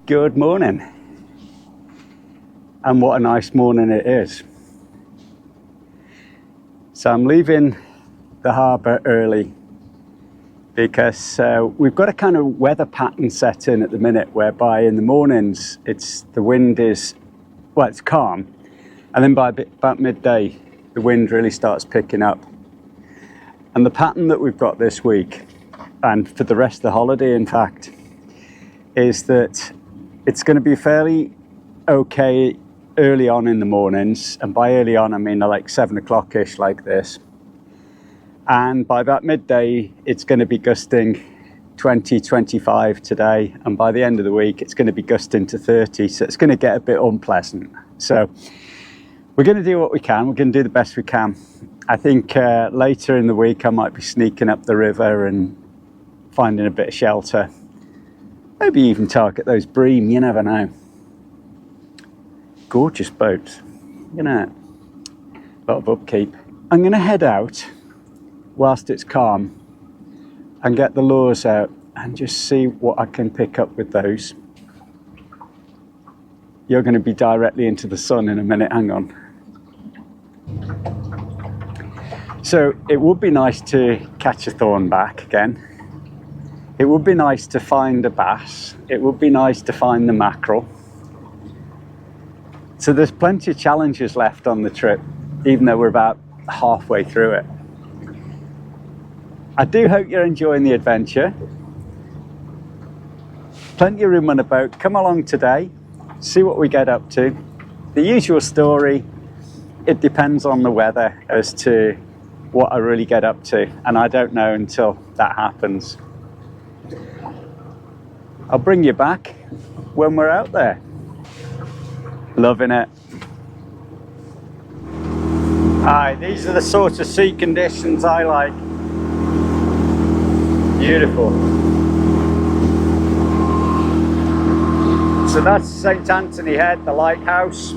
Good morning, and what a nice morning it is. So I'm leaving the harbour early because we've got a kind of weather pattern set in at the minute whereby in the mornings the wind is, well, it's calm, and then by about midday the wind really starts picking up. And the pattern that we've got this week, and for the rest of the holiday in fact, is that it's going to be fairly okay early on in the mornings, and by early on I mean like 7 o'clock-ish like this, and by about midday it's going to be gusting 20-25 today, and by the end of the week it's going to be gusting to 30, so it's going to get a bit unpleasant. So we're going to do what we can, we're going to do the best we can. I think later in the week I might be sneaking up the river and finding a bit of shelter, maybe even target those bream, you never know. Gorgeous boats, you know, a lot of upkeep. I'm going to head out whilst it's calm and get the lures out and just see what I can pick up with those. You're going to be directly into the sun in a minute, hang on. So it would be nice to catch a thornback again. It would be nice to find a bass. It would be nice to find the mackerel. So there's plenty of challenges left on the trip, even though we're about halfway through it. I do hope you're enjoying the adventure. Plenty of room on the boat. Come along today, see what we get up to. The usual story, it depends on the weather as to what I really get up to, and I don't know until that happens. I'll bring you back when we're out there. Loving it. Aye, these are the sort of sea conditions I like. Beautiful. So that's St Anthony Head, the lighthouse.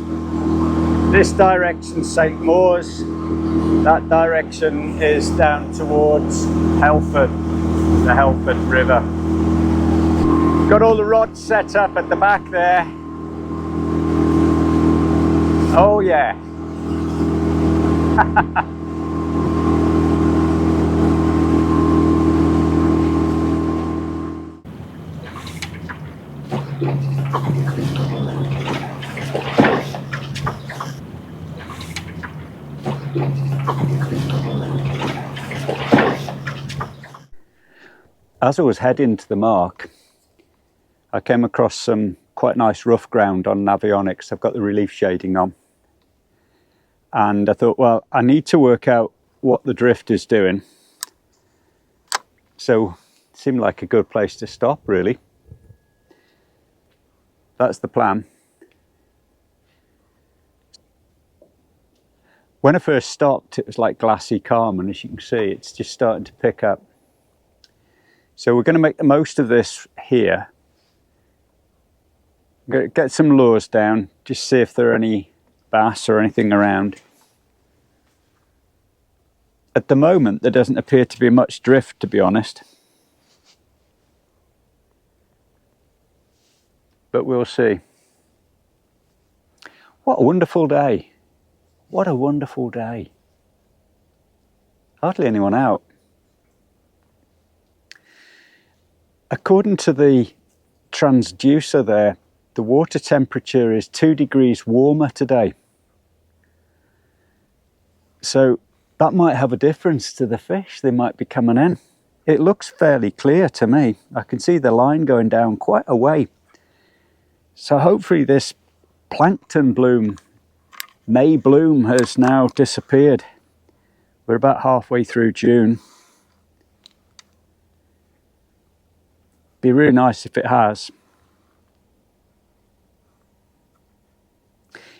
This direction St Maur's. That direction is down towards Helford, the Helford River. Got all the rods set up at the back there. Oh yeah. As I was heading to the mark, I came across some quite nice rough ground on Navionics. I've got the relief shading on. And I thought, well, I need to work out what the drift is doing. So it seemed like a good place to stop, really. That's the plan. When I first stopped, it was like glassy calm, and as you can see, it's just starting to pick up. So we're going to make the most of this here. Get some lures down, just see if there are any bass or anything around. At the moment there doesn't appear to be much drift, to be honest, but we'll see. What a wonderful day. What a wonderful day. Hardly anyone out. According to the transducer there, the water temperature is 2 degrees warmer today. So that might have a difference to the fish. They might be coming in. It looks fairly clear to me. I can see the line going down quite a way. So hopefully this plankton bloom, May bloom, has now disappeared. We're about halfway through June. Be really nice if it has.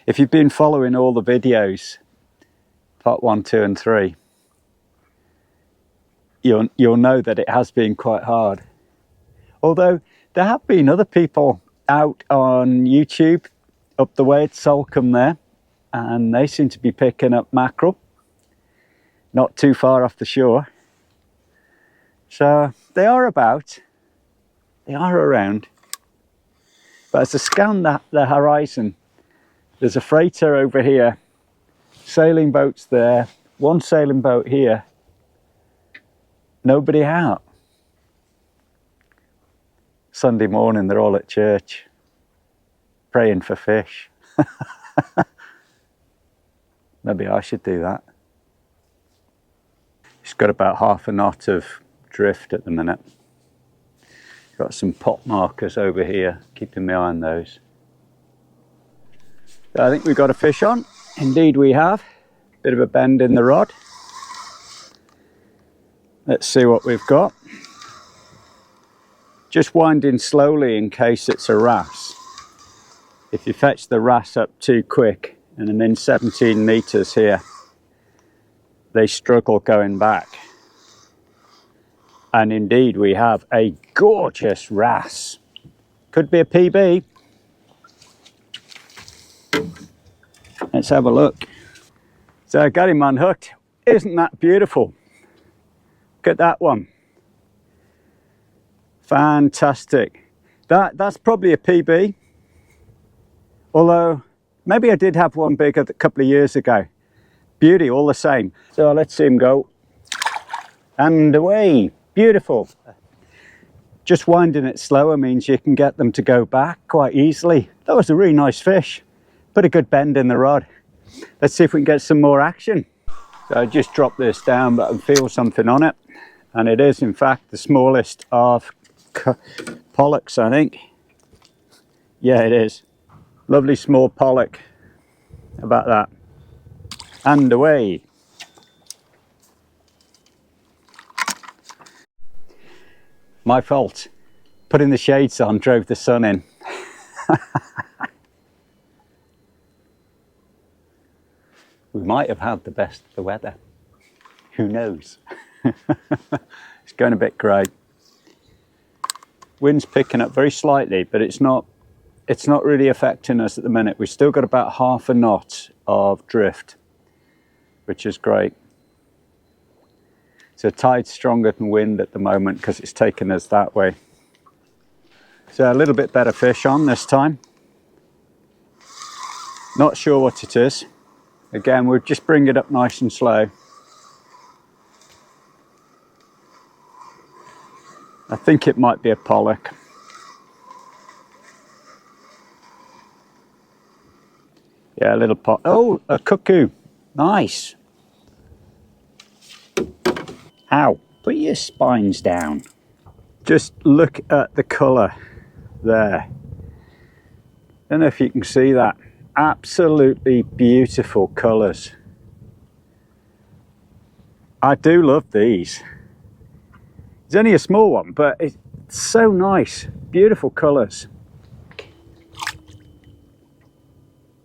If you've been following all the videos, part 1, 2 and 3, you'll know that it has been quite hard. Although there have been other people out on YouTube up the way at Salcombe there, and they seem to be picking up mackerel not too far off the shore. So they are about, they are around. But as I scan the horizon, there's a freighter over here, sailing boats there, one sailing boat here, nobody out. Sunday morning, they're all at church, praying for fish. Maybe I should do that. It's got about half a knot of drift at the minute. Got some pot markers over here, keeping my eye on those. So I think we've got a fish on. Indeed we have. Bit of a bend in the rod. Let's see what we've got. Just winding slowly in case it's a wrasse. If you fetch the wrasse up too quick, and I'm in 17 meters here, they struggle going back. And indeed we have a gorgeous wrasse. Could be a PB. Let's have a look. So I got him unhooked. Isn't that beautiful? Look at that one. Fantastic. That's probably a PB. Although maybe I did have one bigger a couple of years ago. Beauty all the same. So let's see him go. And away. Beautiful. Just winding it slower means you can get them to go back quite easily. That was a really nice fish. Put a good bend in the rod. Let's see if we can get some more action. So I just dropped this down, but I can feel something on it. And it is in fact the smallest of pollocks, I think. Yeah, it is. Lovely small pollock. How about that? And away. My fault. Putting the shades on drove the sun in. We might have had the best of the weather. Who knows? It's going a bit grey. Wind's picking up very slightly, but it's not really affecting us at the minute. We've still got about half a knot of drift, which is great. So tide's stronger than wind at the moment because it's taken us that way. So a little bit better fish on this time. Not sure what it is. Again, we'll just bring it up nice and slow. I think it might be a pollock. Yeah, a little pot. Oh, a cuckoo. Nice. Ow, put your spines down. Just look at the colour there. Don't know if you can see that. Absolutely beautiful colours. I do love these. It's only a small one, but it's so nice. Beautiful colours.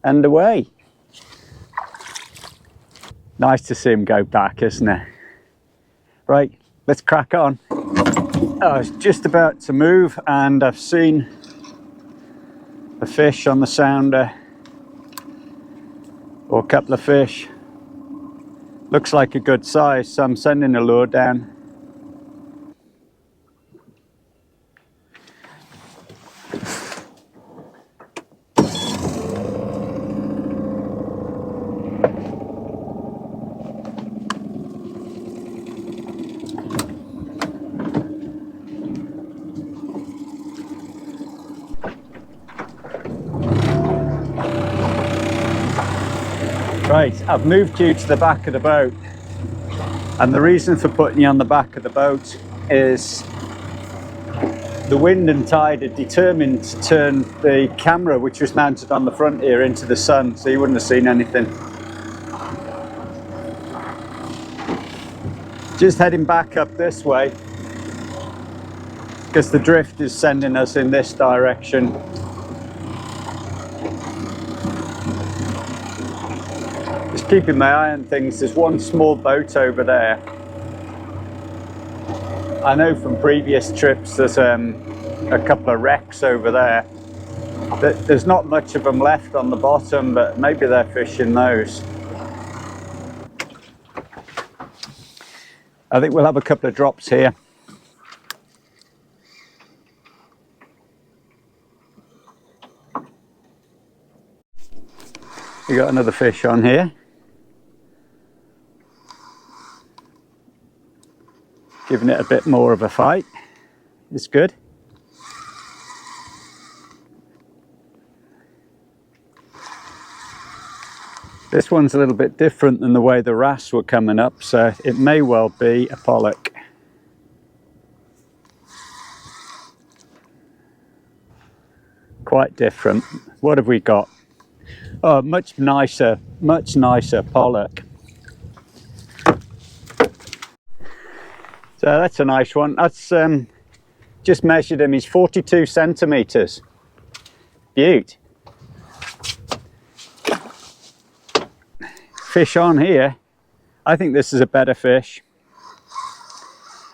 And away. Nice to see him go back, isn't it? Right, let's crack on. I was just about to move and I've seen a fish on the sounder, or a couple of fish. Looks like a good size, so I'm sending a lure down. Right, I've moved you to the back of the boat, and the reason for putting you on the back of the boat is the wind and tide are determined to turn the camera, which was mounted on the front here, into the sun, so you wouldn't have seen anything. Just heading back up this way because the drift is sending us in this direction. Just keeping my eye on things. There's one small boat over there. I know from previous trips there's a couple of wrecks over there. There's not much of them left on the bottom, but maybe they're fishing those. I think we'll have a couple of drops here. We got another fish on here. Giving it a bit more of a fight. It's good. This one's a little bit different than the way the wrasse were coming up, so it may well be a pollock. Quite different. What have we got? Oh, much nicer pollock. So that's a nice one. That's just measured him. He's 42 centimeters. Beaut. Fish on here. I think this is a better fish.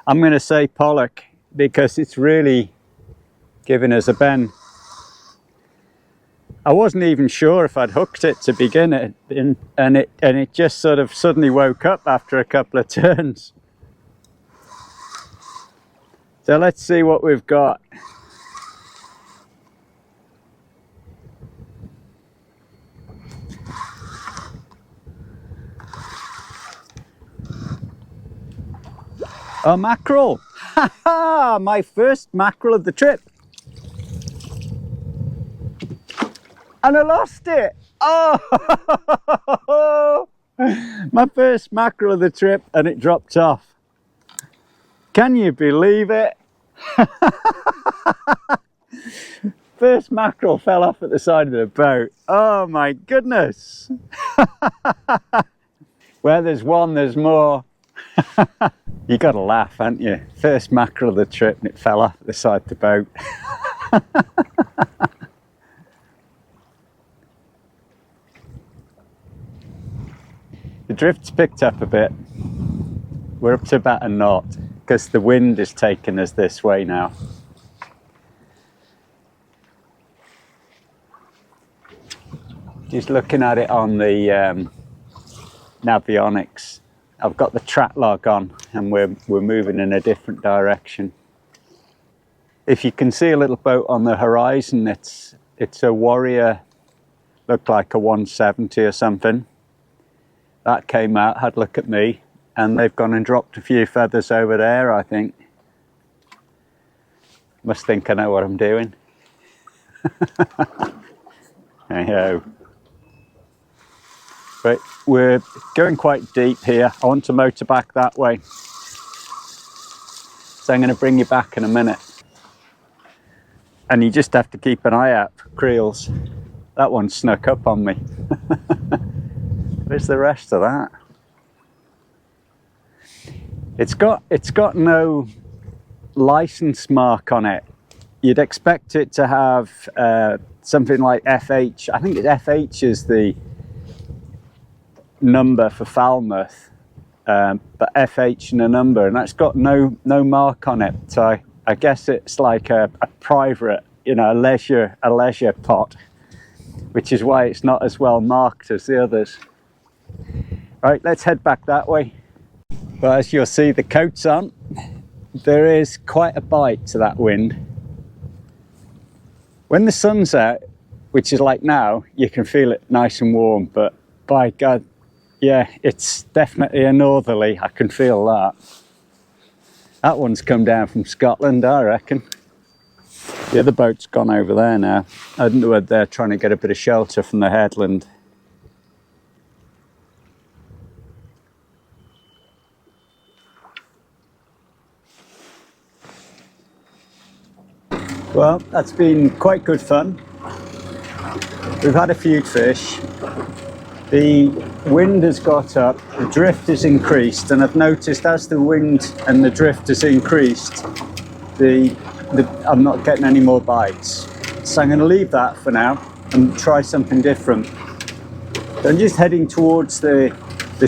I'm going to say pollock because it's really giving us a bend. I wasn't even sure if I'd hooked it to begin it, and it just sort of suddenly woke up after a couple of turns. So let's see what we've got. A mackerel! Ha ha! My first mackerel of the trip. And I lost it! Oh! My first mackerel of the trip and it dropped off. Can you believe it? First mackerel fell off at the side of the boat. Oh my goodness! Where there's one, there's more. You got to laugh, haven't you? First mackerel of the trip and it fell off at the side of the boat. The drift's picked up a bit. We're up to about a knot because the wind is taking us this way now. Just looking at it on the Navionics. I've got the track log on and we're moving in a different direction. If you can see a little boat on the horizon, it's a Warrior, looked like a 170 or something. That came out, had a look at me, and they've gone and dropped a few feathers over there, I think. Must think I know what I'm doing. Hey-ho. But we're going quite deep here. I want to motor back that way. So I'm going to bring you back in a minute. And you just have to keep an eye out for creels. That one snuck up on me. Where's the rest of that? It's got no license mark on it. You'd expect it to have something like FH. I think FH is the number for Falmouth, but FH and a number, and that's got no mark on it. So I guess it's like a private, you know, a leisure pot, which is why it's not as well marked as the others. Right, let's head back that way. Well, as you'll see, the coat's on. There is quite a bite to that wind. When the sun's out, which is like now, you can feel it nice and warm, but by God, yeah, it's definitely a northerly. I can feel that. That one's come down from Scotland, I reckon. The other boat's gone over there now. I don't know whether they're trying to get a bit of shelter from the headland. Well, that's been quite good fun. We've had a few fish. The wind has got up, the drift has increased, and I've noticed as the wind and the drift has increased, I'm not getting any more bites. So I'm going to leave that for now and try something different. So I'm just heading towards the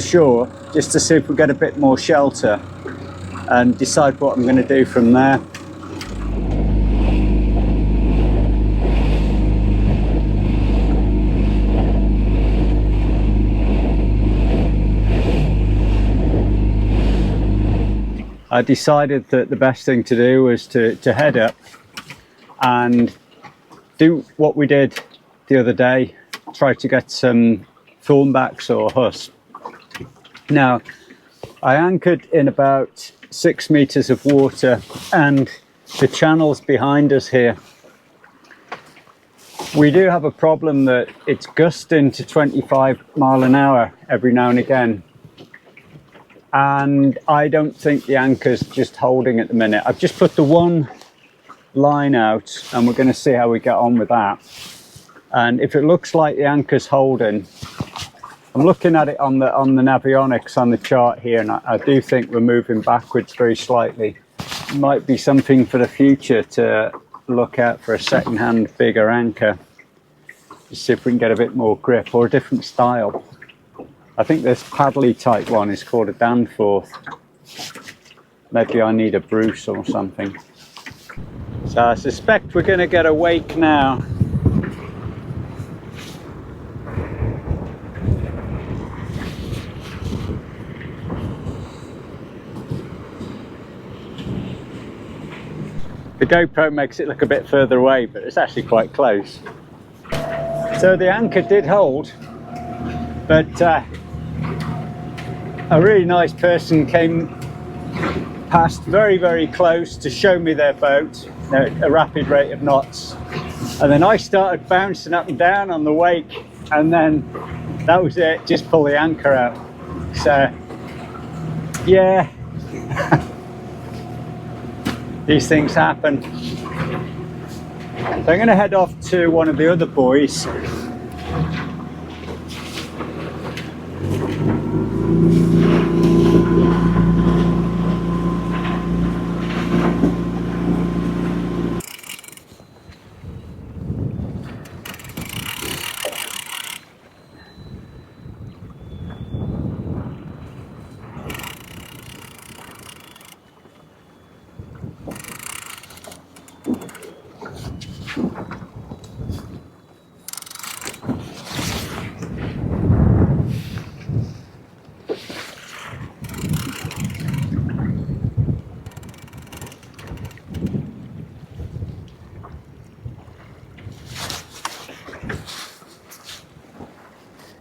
shore just to see if we get a bit more shelter and decide what I'm going to do from there. I decided that the best thing to do was to head up and do what we did the other day, try to get some thornbacks or huss. Now, I anchored in about 6 meters of water, and the channel's behind us here. We do have a problem that it's gusting to 25 mile an hour every now and again. And I don't think the anchor's just holding at the minute. I've just put the one line out and we're going to see how we get on with that. And if it looks like the anchor's holding, I'm looking at it on the navionics on the chart here, and I do think we're moving backwards very slightly. It might be something for the future to look out for a second-hand bigger anchor. Just see if we can get a bit more grip or a different style. I think this paddly type one is called a Danforth. Maybe I need a Bruce or something. So I suspect we're going to get a wake now. The GoPro makes it look a bit further away, but it's actually quite close. So the anchor did hold, but a really nice person came past very, very close to show me their boat at a rapid rate of knots. And then I started bouncing up and down on the wake, and then that was it, just pull the anchor out. So, yeah. These things happen. So I'm going to head off to one of the other buoys.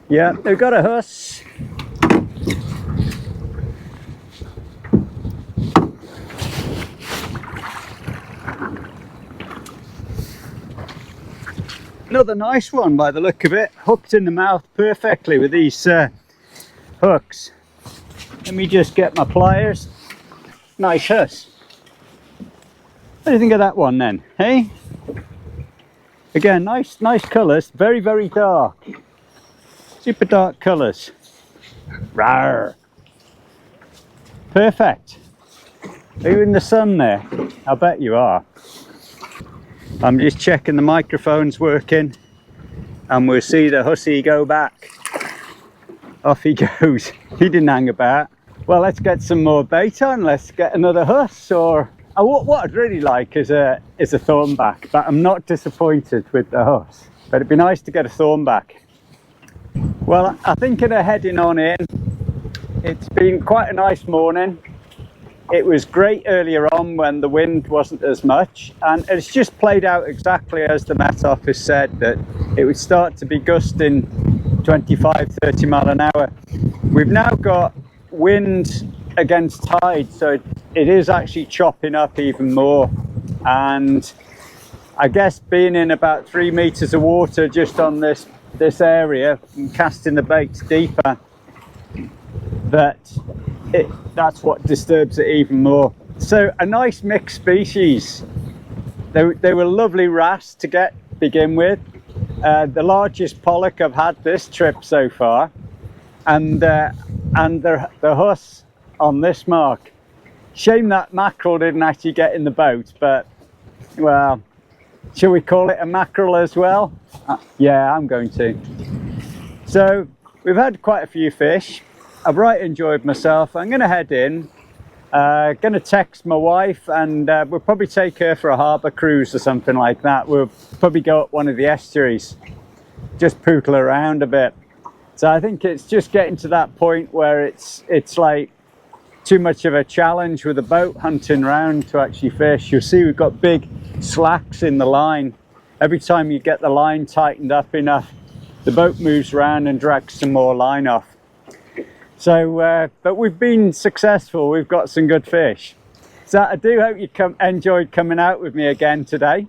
Yeah, they've got a huss. Another nice one by the look of it, hooked in the mouth perfectly with these hooks. Let me just get my pliers. Nice huss. What do you think of that one then, hey? Again, nice colours, very, very dark. Super dark colours. Rawr. Perfect. Are you in the sun there? I bet you are. I'm just checking the microphone's working, and we'll see the hussy go back. Off he goes. He didn't hang about. Well, let's get some more bait on. Let's get another huss, or what I'd really like is a thornback, but I'm not disappointed with the huss. But it'd be nice to get a thornback. Well, I'm thinking of heading on in. It's been quite a nice morning. It was great earlier on when the wind wasn't as much, and it's just played out exactly as the Met Office said, that it would start to be gusting 25-30 mile an hour. We've now got wind against tide, so it is actually chopping up even more, and I guess being in about 3 meters of water just on this area and casting the baits deeper, that's what disturbs it even more. So a nice mixed species. They were lovely wrasse to begin with. The largest pollock I've had this trip so far, and the huss on this mark. Shame that mackerel didn't actually get in the boat, but well, shall we call it a mackerel as well? Yeah, I'm going to. So we've had quite a few fish. I've right enjoyed myself. I'm going to head in, going to text my wife, and we'll probably take her for a harbour cruise or something like that. We'll probably go up one of the estuaries, just pootle around a bit. So I think it's just getting to that point where it's like too much of a challenge with a boat hunting around to actually fish. You'll see we've got big slacks in the line. Every time you get the line tightened up enough, the boat moves around and drags some more line off. So, but we've been successful. We've got some good fish. So I do hope you enjoyed coming out with me again today.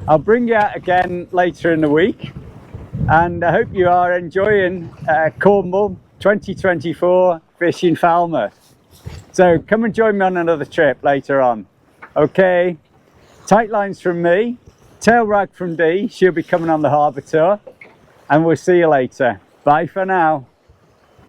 I'll bring you out again later in the week. And I hope you are enjoying Cornwall 2024 fishing Falmouth. So come and join me on another trip later on. Okay, tight lines from me, tail rag from Dee. She'll be coming on the harbour tour. And we'll see you later. Bye for now.